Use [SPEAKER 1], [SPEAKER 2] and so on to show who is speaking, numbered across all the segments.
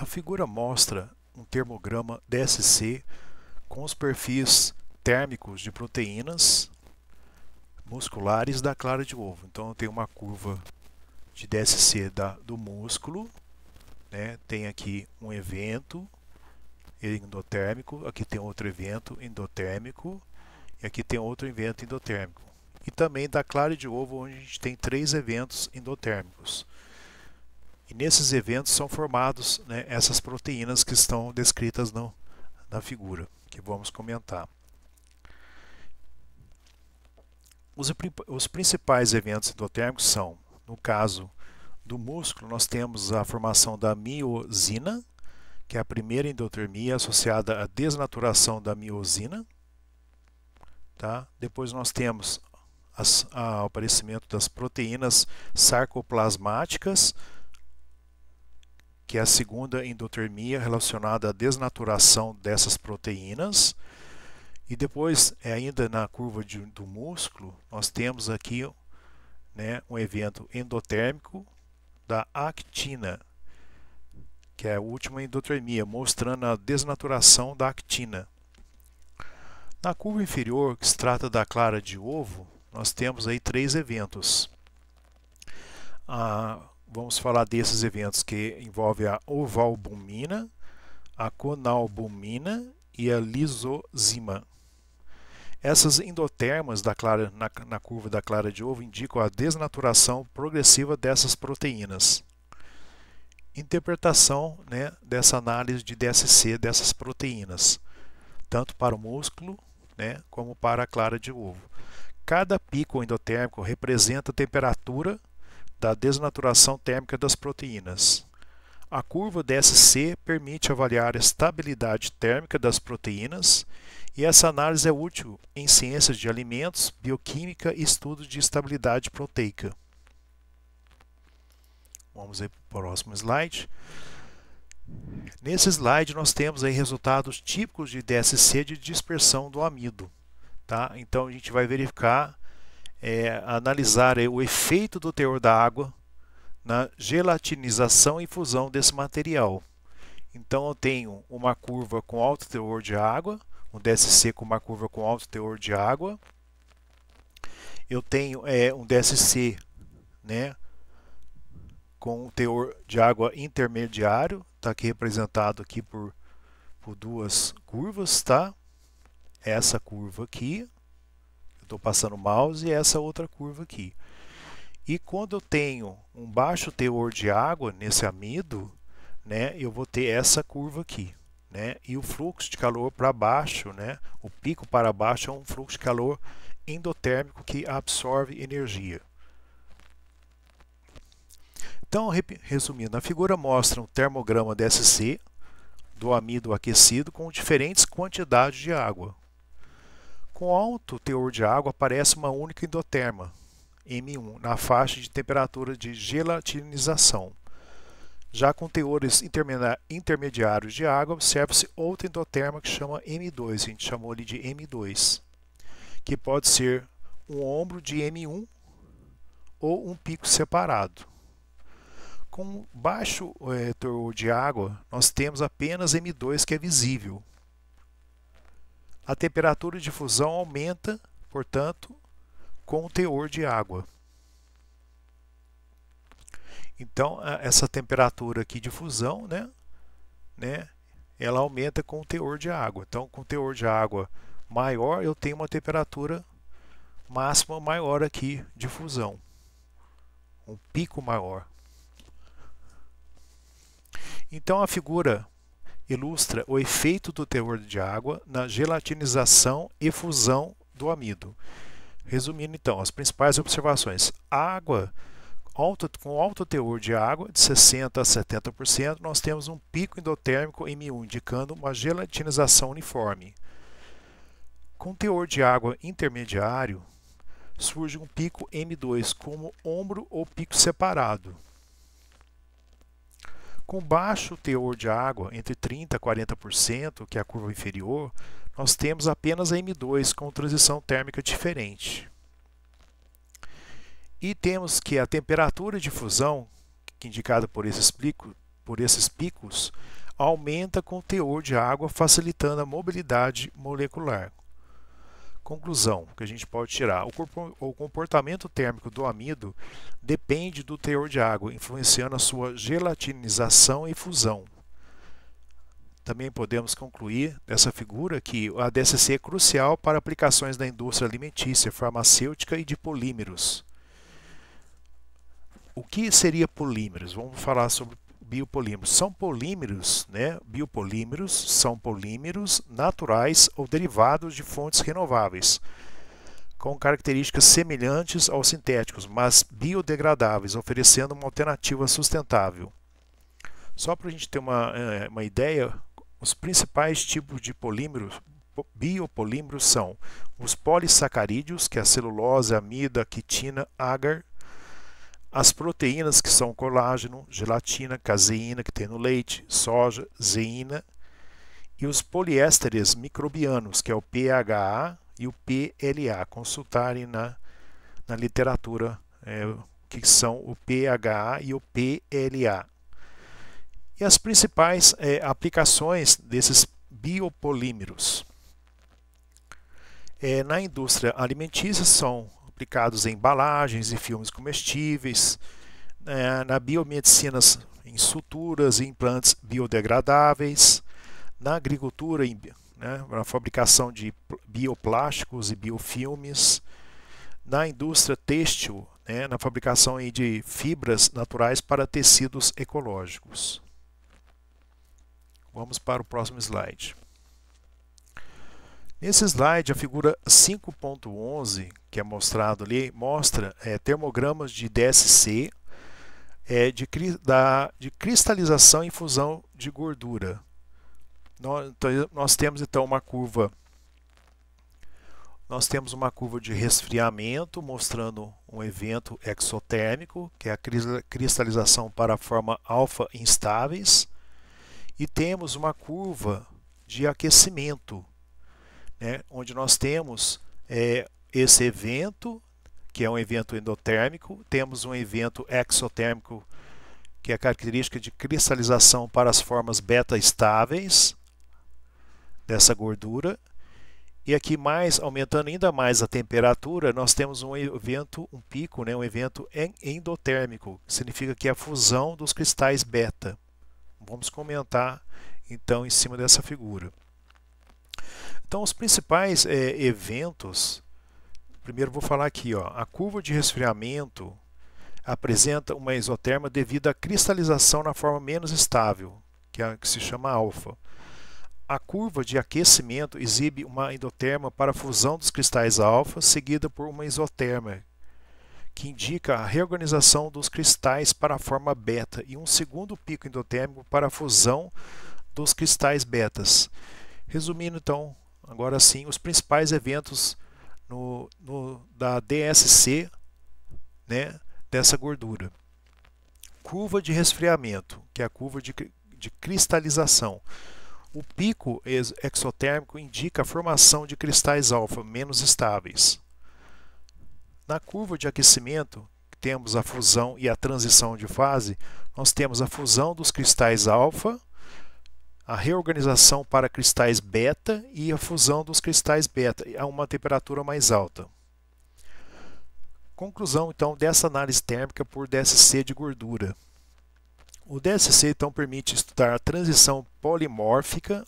[SPEAKER 1] A figura mostra um termograma DSC com os perfis térmicos de proteínas musculares da clara de ovo. Então eu tenho uma curva de DSC do músculo, né? Tem aqui um evento endotérmico, aqui tem outro evento endotérmico e aqui tem outro evento endotérmico. E também da clara de ovo, onde a gente tem 3 eventos endotérmicos. E nesses eventos são formados, né, essas proteínas que estão descritas na figura, que vamos comentar. Os principais eventos endotérmicos são, no caso do músculo, nós temos a formação da miosina, que é a primeira endotermia associada à desnaturação da miosina. Tá? Depois nós temos o aparecimento das proteínas sarcoplasmáticas, que é a segunda endotermia relacionada à desnaturação dessas proteínas. E depois, ainda na curva do músculo, nós temos aqui, né, um evento endotérmico da actina, que é a última endotermia, mostrando a desnaturação da actina. Na curva inferior, que se trata da clara de ovo, nós temos aí 3 eventos. Vamos falar desses eventos que envolvem a ovalbumina, a conalbumina e a lisozima. Essas endotermas na curva da clara de ovo indicam a desnaturação progressiva dessas proteínas. Interpretação, né, dessa análise de DSC dessas proteínas, tanto para o músculo, né, como para a clara de ovo. Cada pico endotérmico representa a temperatura da desnaturação térmica das proteínas. A curva DSC permite avaliar a estabilidade térmica das proteínas e essa análise é útil em ciências de alimentos, bioquímica e estudos de estabilidade proteica. Vamos aí para o próximo slide. Nesse slide nós temos aí resultados típicos de DSC de dispersão do amido. Tá? Então a gente vai verificar, analisar o efeito do teor da água na gelatinização e fusão desse material. Então eu tenho uma curva com alto teor de água, um DSC com uma curva com alto teor de água. Eu tenho um DSC, né, com um teor de água intermediário, está aqui representado aqui por 2 curvas, tá? Essa curva aqui, eu estou passando o mouse, e essa outra curva aqui. E quando eu tenho um baixo teor de água nesse amido, né, eu vou ter essa curva aqui, né, e o fluxo de calor para baixo, né, o pico para baixo é um fluxo de calor endotérmico que absorve energia. Então, resumindo, a figura mostra um termograma DSC do amido aquecido com diferentes quantidades de água. Com alto teor de água aparece uma única endoterma, M1, na faixa de temperatura de gelatinização. Já com teores intermediários de água, observa-se outra endoterma que chama M2, a gente chamou ali de M2, que pode ser um ombro de M1 ou um pico separado. Com baixo teor de água, nós temos apenas M2 que é visível. A temperatura de fusão aumenta, portanto, com o teor de água. Então, essa temperatura aqui de fusão, né, ela aumenta com o teor de água. Então, com o teor de água maior, eu tenho uma temperatura máxima maior aqui de fusão. Um pico maior. Então, a figura ilustra o efeito do teor de água na gelatinização e fusão do amido. Resumindo, então, as principais observações. Água com alto teor de água, de 60% a 70%, nós temos um pico endotérmico M1, indicando uma gelatinização uniforme. Com teor de água intermediário, surge um pico M2, como ombro ou pico separado. Com baixo teor de água, entre 30% a 40%, que é a curva inferior, nós temos apenas a M2 com transição térmica diferente. E temos que a temperatura de fusão, indicada por por esses picos aumenta com o teor de água, facilitando a mobilidade molecular. Conclusão que a gente pode tirar: o comportamento térmico do amido depende do teor de água, influenciando a sua gelatinização e fusão. Também podemos concluir dessa figura que a DSC é crucial para aplicações da indústria alimentícia, farmacêutica e de polímeros. O que seria polímeros? Vamos falar sobre biopolímeros. São polímeros, né? Biopolímeros são polímeros naturais ou derivados de fontes renováveis, com características semelhantes aos sintéticos, mas biodegradáveis, oferecendo uma alternativa sustentável. Só para a gente ter uma ideia, os principais tipos de polímeros, biopolímeros são os polissacarídeos, que é a celulose, amida, quitina, agar, as proteínas, que são colágeno, gelatina, caseína, que tem no leite, soja, zeína, e os poliésteres microbianos, que é o PHA e o PLA. Consultarem na literatura o que são o PHA e o PLA. E as principais aplicações desses biopolímeros. Na indústria alimentícia são aplicados em embalagens e filmes comestíveis, na biomedicina em suturas e implantes biodegradáveis, na agricultura, na fabricação de bioplásticos e biofilmes, na indústria têxtil, na fabricação de fibras naturais para tecidos ecológicos. Vamos para o próximo slide. Nesse slide, a figura 5.11, que é mostrado ali, mostra termogramas de DSC de cristalização e fusão de gordura. Nós temos então uma curva. Nós temos uma curva de resfriamento mostrando um evento exotérmico, que é a cristalização para a forma alfa instáveis, e temos uma curva de aquecimento, onde nós temos esse evento, que é um evento endotérmico, temos um evento exotérmico, que é a característica de cristalização para as formas beta estáveis dessa gordura, e aqui aumentando ainda mais a temperatura, nós temos um evento, um pico, um evento endotérmico, que significa que é a fusão dos cristais beta. Vamos comentar então em cima dessa figura. Então, os principais eventos, primeiro vou falar aqui, a curva de resfriamento apresenta uma isoterma devido à cristalização na forma menos estável, que se chama alfa. A curva de aquecimento exibe uma endoterma para a fusão dos cristais alfa, seguida por uma isoterma, que indica a reorganização dos cristais para a forma beta, e um segundo pico endotérmico para a fusão dos cristais betas. Resumindo então, agora sim, os principais eventos da DSC, dessa gordura. Curva de resfriamento, que é a curva de cristalização. O pico exotérmico indica a formação de cristais alfa menos estáveis. Na curva de aquecimento, temos a fusão e a transição de fase. Nós temos a fusão dos cristais alfa, a reorganização para cristais beta e a fusão dos cristais beta a uma temperatura mais alta. Conclusão então dessa análise térmica por DSC de gordura. O DSC então permite estudar a transição polimórfica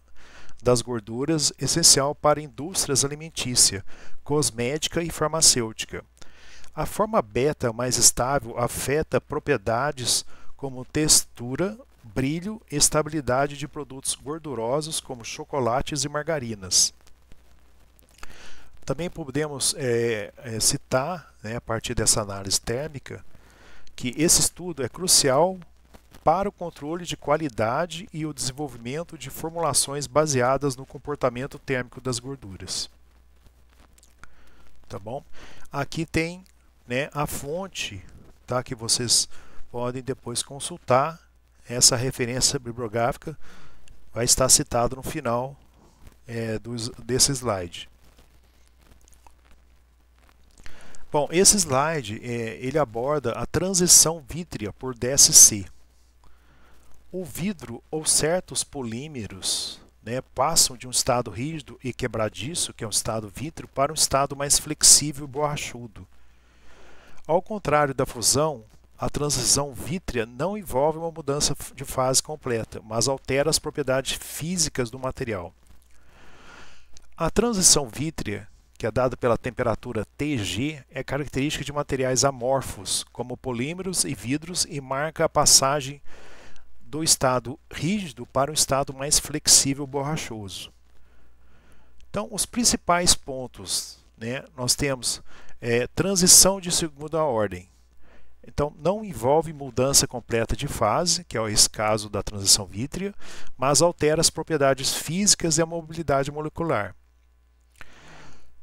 [SPEAKER 1] das gorduras, essencial para indústrias alimentícia, cosmética e farmacêutica. A forma beta mais estável afeta propriedades como textura, brilho e estabilidade de produtos gordurosos como chocolates e margarinas. Também podemos citar, a partir dessa análise térmica, que esse estudo é crucial para o controle de qualidade e o desenvolvimento de formulações baseadas no comportamento térmico das gorduras. Tá bom? Aqui tem a fonte, tá, que vocês podem depois consultar. Essa referência bibliográfica vai estar citada no final desse slide. Bom, esse slide ele aborda a transição vítrea por DSC. O vidro ou certos polímeros, né, passam de um estado rígido e quebradiço, que é um estado vítreo, para um estado mais flexível e borrachudo. Ao contrário da fusão, a transição vítrea não envolve uma mudança de fase completa, mas altera as propriedades físicas do material. A transição vítrea, que é dada pela temperatura Tg, é característica de materiais amorfos, como polímeros e vidros, e marca a passagem do estado rígido para um estado mais flexível borrachoso. Então, os principais pontos, né, nós temos transição de segunda ordem. Então, não envolve mudança completa de fase, que é esse caso da transição vítrea, mas altera as propriedades físicas e a mobilidade molecular.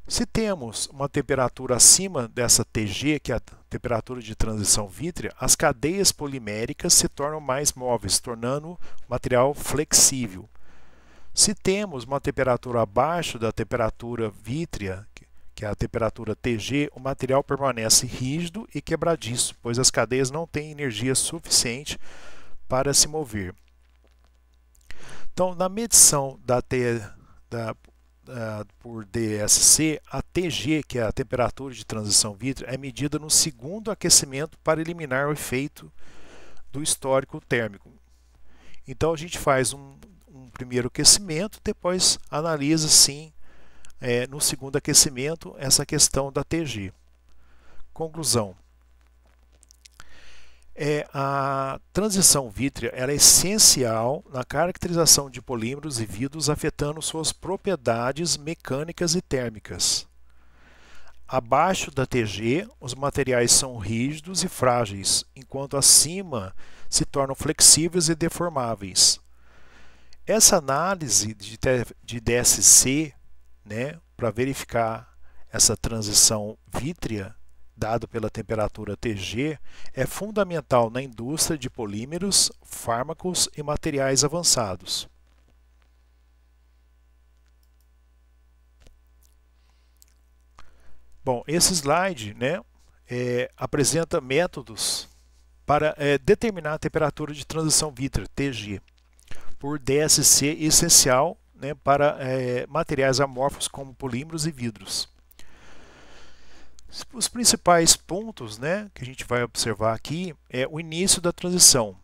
[SPEAKER 1] Se temos uma temperatura acima dessa Tg, que é a temperatura de transição vítrea, as cadeias poliméricas se tornam mais móveis, tornando o material flexível. Se temos uma temperatura abaixo da temperatura vítrea, que é a temperatura Tg, o material permanece rígido e quebradiço, pois as cadeias não têm energia suficiente para se mover. Então, na medição por DSC, a Tg, que é a temperatura de transição vítrea, é medida no segundo aquecimento para eliminar o efeito do histórico térmico. Então a gente faz um primeiro aquecimento, depois analisa sim no segundo aquecimento essa questão da Tg. Conclusão. A transição vítrea ela é essencial na caracterização de polímeros e vidros, afetando suas propriedades mecânicas e térmicas. Abaixo da Tg, os materiais são rígidos e frágeis, enquanto acima se tornam flexíveis e deformáveis. Essa análise de DSC, né, para verificar essa transição vítrea, dado pela temperatura Tg, é fundamental na indústria de polímeros, fármacos e materiais avançados. Bom, esse slide, né, apresenta métodos para determinar a temperatura de transição vítrea, Tg, por DSC essencial, né, para materiais amorfos como polímeros e vidros. Os principais pontos, né, que a gente vai observar aqui é o início da transição.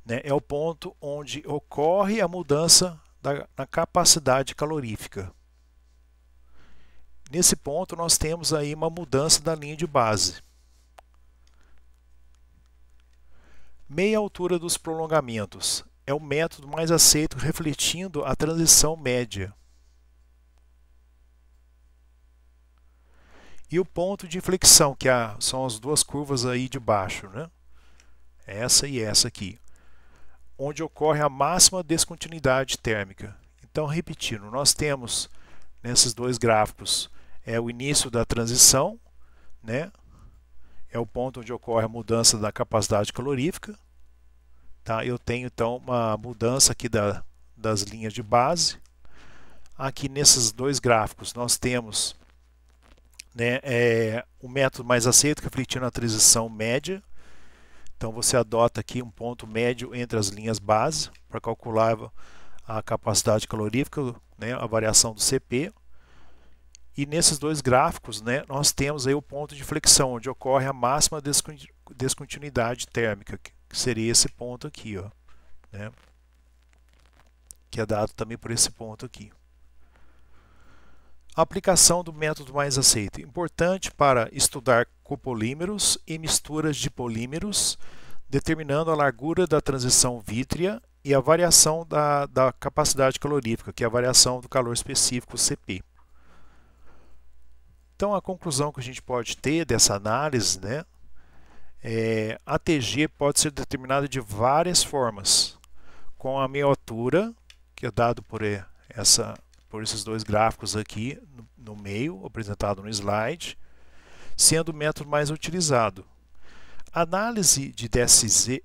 [SPEAKER 1] Né, é o ponto onde ocorre a mudança na capacidade calorífica. Nesse ponto nós temos aí uma mudança da linha de base. Meia altura dos prolongamentos é o método mais aceito, refletindo a transição média. E o ponto de inflexão, que são as duas curvas aí de baixo, né? Essa e essa aqui, onde ocorre a máxima descontinuidade térmica. Então, repetindo, nós temos nesses dois gráficos o início da transição, né? É o ponto onde ocorre a mudança da capacidade calorífica. Tá? Eu tenho então uma mudança aqui das linhas de base. Aqui nesses dois gráficos nós temos o método mais aceito, refletindo a transição média. Então você adota aqui um ponto médio entre as linhas base para calcular a capacidade calorífica, né, a variação do CP. E nesses dois gráficos, né, nós temos aí o ponto de inflexão, onde ocorre a máxima descontinuidade térmica, que seria esse ponto aqui, ó, né, que é dado também por esse ponto aqui. A aplicação do método mais aceito. Importante para estudar copolímeros e misturas de polímeros, determinando a largura da transição vítrea e a variação da capacidade calorífica, que é a variação do calor específico, CP. Então, a conclusão que a gente pode ter dessa análise, né, a Tg pode ser determinada de várias formas, com a meia altura, que é dado por esses dois gráficos aqui no meio, apresentado no slide, sendo o método mais utilizado. A análise de DSC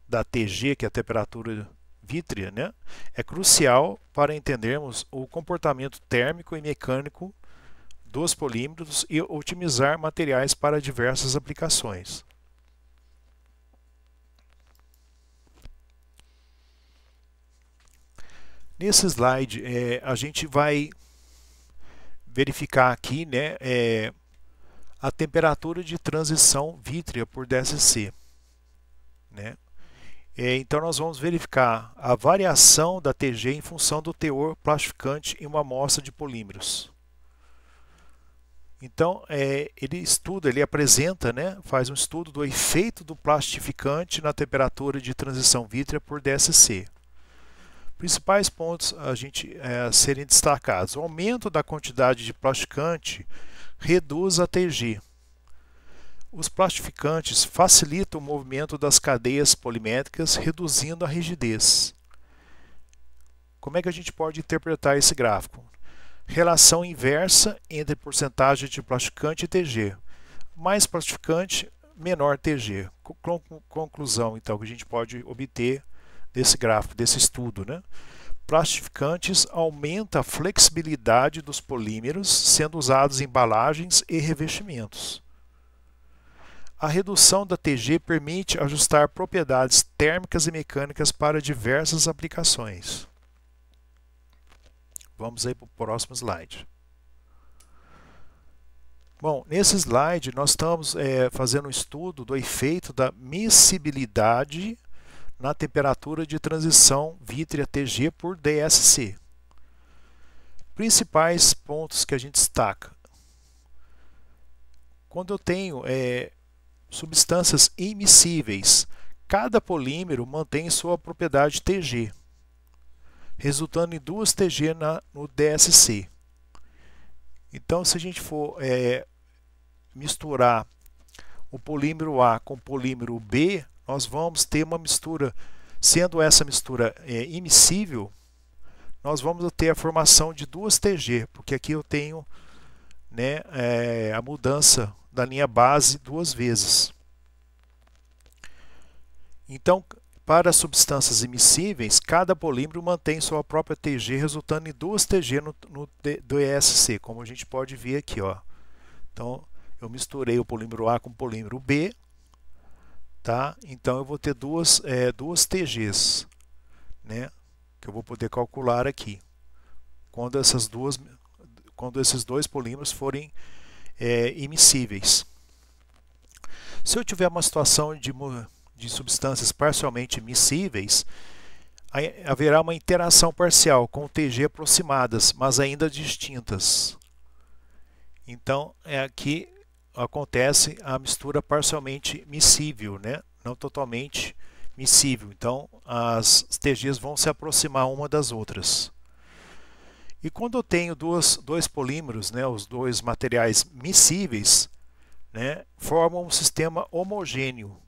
[SPEAKER 1] da Tg, que é a temperatura vítrea, né, é crucial para entendermos o comportamento térmico e mecânico dos polímeros e otimizar materiais para diversas aplicações. Nesse slide, a gente vai verificar aqui, né, a temperatura de transição vítrea por DSC, né? Então nós vamos verificar a variação da TG em função do teor plastificante em uma amostra de polímeros. Então ele apresenta, né, faz um estudo do efeito do plastificante na temperatura de transição vítrea por DSC. Principais pontos a serem destacados: o aumento da quantidade de plastificante reduz a TG. Os plastificantes facilitam o movimento das cadeias polimétricas, reduzindo a rigidez. Como é que a gente pode interpretar esse gráfico? Relação inversa entre porcentagem de plastificante e TG. Mais plastificante, menor TG. Conclusão, então, que a gente pode obter desse gráfico, desse estudo, né? Plastificantes aumentam a flexibilidade dos polímeros, sendo usados em embalagens e revestimentos. A redução da TG permite ajustar propriedades térmicas e mecânicas para diversas aplicações. Vamos aí para o próximo slide. Bom, nesse slide nós estamos fazendo um estudo do efeito da miscibilidade na temperatura de transição vítrea TG por DSC. Principais pontos que a gente destaca. Quando eu tenho substâncias immiscíveis, cada polímero mantém sua propriedade TG, resultando em 2 TG no DSC. Então, se a gente for misturar o polímero A com o polímero B, nós vamos ter uma mistura, sendo essa mistura immiscível, nós vamos ter a formação de 2 TG, porque aqui eu tenho, né, a mudança da linha base 2 vezes. Então, para substâncias immiscíveis, cada polímero mantém sua própria TG, resultando em 2 TG no DSC, como a gente pode ver aqui, ó. Então, eu misturei o polímero A com o polímero B, tá? Então eu vou ter duas TGs, né, que eu vou poder calcular aqui, quando esses dois polímeros forem immiscíveis. Se eu tiver uma situação de substâncias parcialmente miscíveis, haverá uma interação parcial com TG aproximadas, mas ainda distintas. Então, aqui acontece a mistura parcialmente miscível, né? Não totalmente miscível. Então, as TGs vão se aproximar uma das outras. E quando eu tenho dois polímeros, né, os dois materiais miscíveis, né, formam um sistema homogêneo,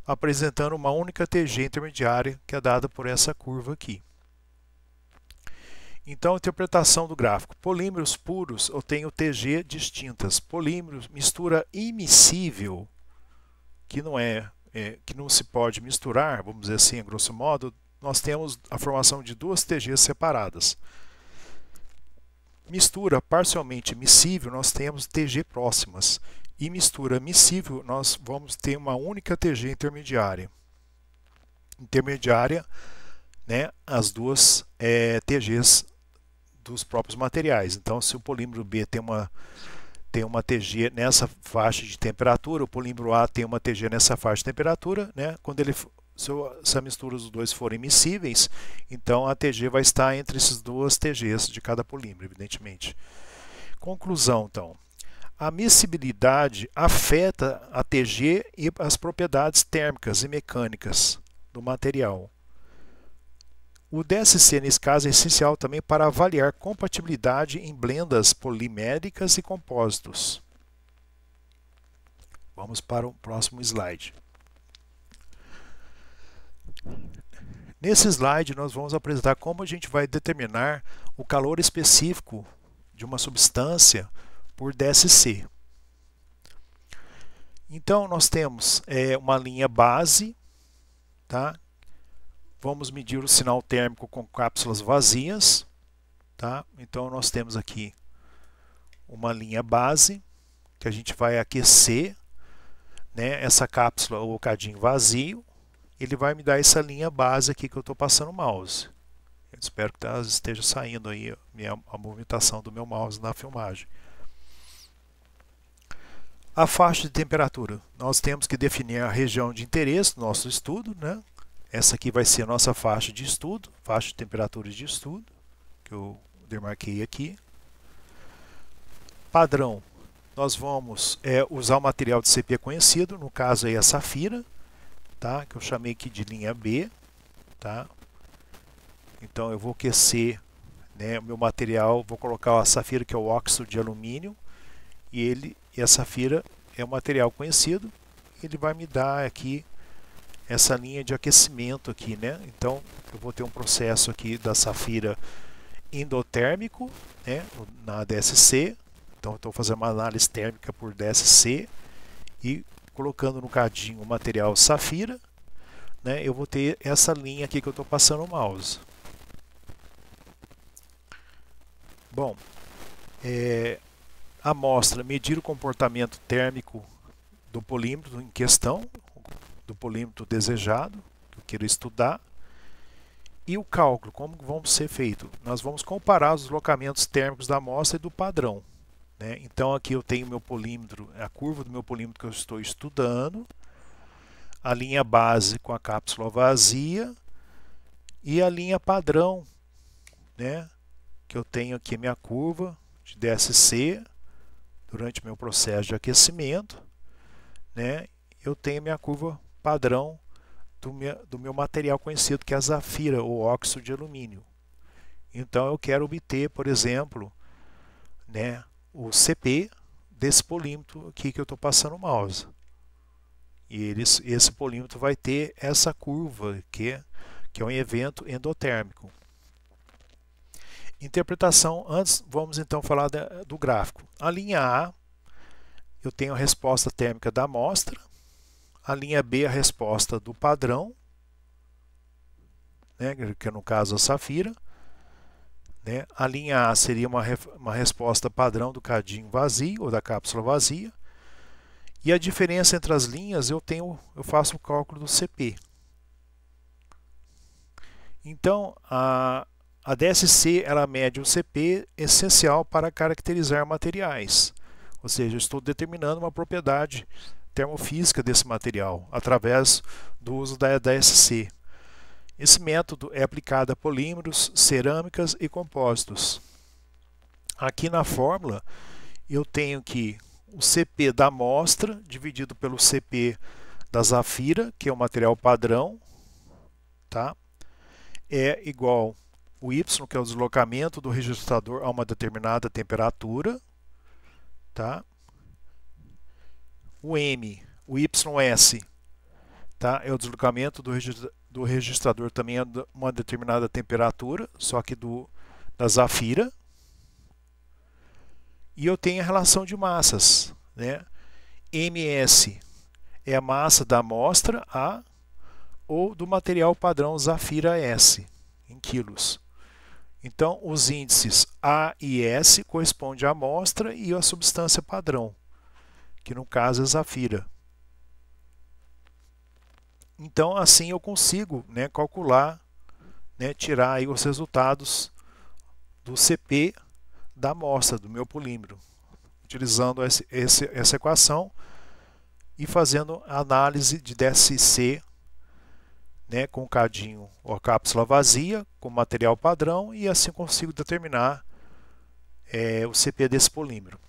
[SPEAKER 1] apresentando uma única TG intermediária, que é dada por essa curva aqui. Então, interpretação do gráfico. Polímeros puros, eu tenho TG distintas. Polímeros, mistura immiscível, que não se pode misturar, vamos dizer assim, a grosso modo, nós temos a formação de 2 TGs separadas. Mistura parcialmente miscível, nós temos TG próximas. E mistura miscível, nós vamos ter uma única TG intermediária. Intermediária, né, as duas TGs dos próprios materiais. Então, se o polímero B tem uma TG nessa faixa de temperatura, o polímero A tem uma TG nessa faixa de temperatura, né, se a mistura dos dois forem miscíveis, então a TG vai estar entre essas duas TGs de cada polímero, evidentemente. Conclusão, então. A miscibilidade afeta a TG e as propriedades térmicas e mecânicas do material. O DSC, nesse caso, é essencial também para avaliar compatibilidade em blendas poliméricas e compósitos. Vamos para o próximo slide. Nesse slide, nós vamos apresentar como a gente vai determinar o calor específico de uma substância por DSC. Então, nós temos uma linha base, tá? Vamos medir o sinal térmico com cápsulas vazias, tá? Então, nós temos aqui uma linha base, que a gente vai aquecer, né, essa cápsula ou cadinho vazio. Ele vai me dar essa linha base aqui que eu estou passando o mouse. Espero que esteja saindo aí a movimentação do meu mouse na filmagem. A faixa de temperatura. Nós temos que definir a região de interesse do nosso estudo, né? Essa aqui vai ser a nossa faixa de estudo, faixa de temperaturas de estudo, que eu demarquei aqui. Padrão. Nós vamos usar o material de CP conhecido, no caso aí a safira, tá? Que eu chamei aqui de linha B, tá? Então eu vou aquecer, né, o meu material, vou colocar a safira, que é o óxido de alumínio, e a safira é um material conhecido, ele vai me dar aqui essa linha de aquecimento aqui, né? Então eu vou ter um processo aqui da safira endotérmico, né, na DSC. Então estou fazendo uma análise térmica por DSC e colocando no cadinho o material safira, né, eu vou ter essa linha aqui que eu estou passando o mouse. Bom, a amostra, medir o comportamento térmico do polímetro em questão, do polímetro desejado, que eu quero estudar, e o cálculo, como vamos ser feito? Nós vamos comparar os deslocamentos térmicos da amostra e do padrão, né? Então aqui eu tenho meu polímetro, a curva do meu polímetro que eu estou estudando, a linha base com a cápsula vazia e a linha padrão, né? Que eu tenho aqui minha curva de DSC durante meu processo de aquecimento, né? Eu tenho minha curva padrão do meu material conhecido, que é a zafira, ou óxido de alumínio. Então eu quero obter, por exemplo, né, o CP desse polímetro aqui que eu estou passando o mouse. E esse polímetro vai ter essa curva, que é um evento endotérmico. Interpretação, antes vamos então falar do gráfico. A linha A, eu tenho a resposta térmica da amostra. A linha B, a resposta do padrão, né, que é no caso a safira. Né? A linha A seria uma resposta padrão do cadinho vazio, ou da cápsula vazia. E a diferença entre as linhas, eu faço o cálculo do CP. Então, a DSC ela mede o CP essencial para caracterizar materiais. Ou seja, eu estou determinando uma propriedade termofísica desse material através do uso da DSC. Esse método é aplicado a polímeros, cerâmicas e compósitos. Aqui na fórmula eu tenho que o CP da amostra dividido pelo CP da zafira, que é o material padrão, tá? É igual o Y, que é o deslocamento do registrador a uma determinada temperatura, tá? O M, o YS, tá? É o deslocamento do registrador também a uma determinada temperatura, só que da zafira. E eu tenho a relação de massas, né? MS é a massa da amostra A ou do material padrão zafira S, em quilos. Então, os índices A e S correspondem à amostra e à substância padrão, que no caso é zafira. Então, assim eu consigo, né, calcular, né, tirar aí os resultados do CP da amostra, do meu polímero, utilizando essa equação e fazendo a análise de DSC, né, com o cadinho ou a cápsula vazia, com material padrão, e assim consigo determinar o CP desse polímero.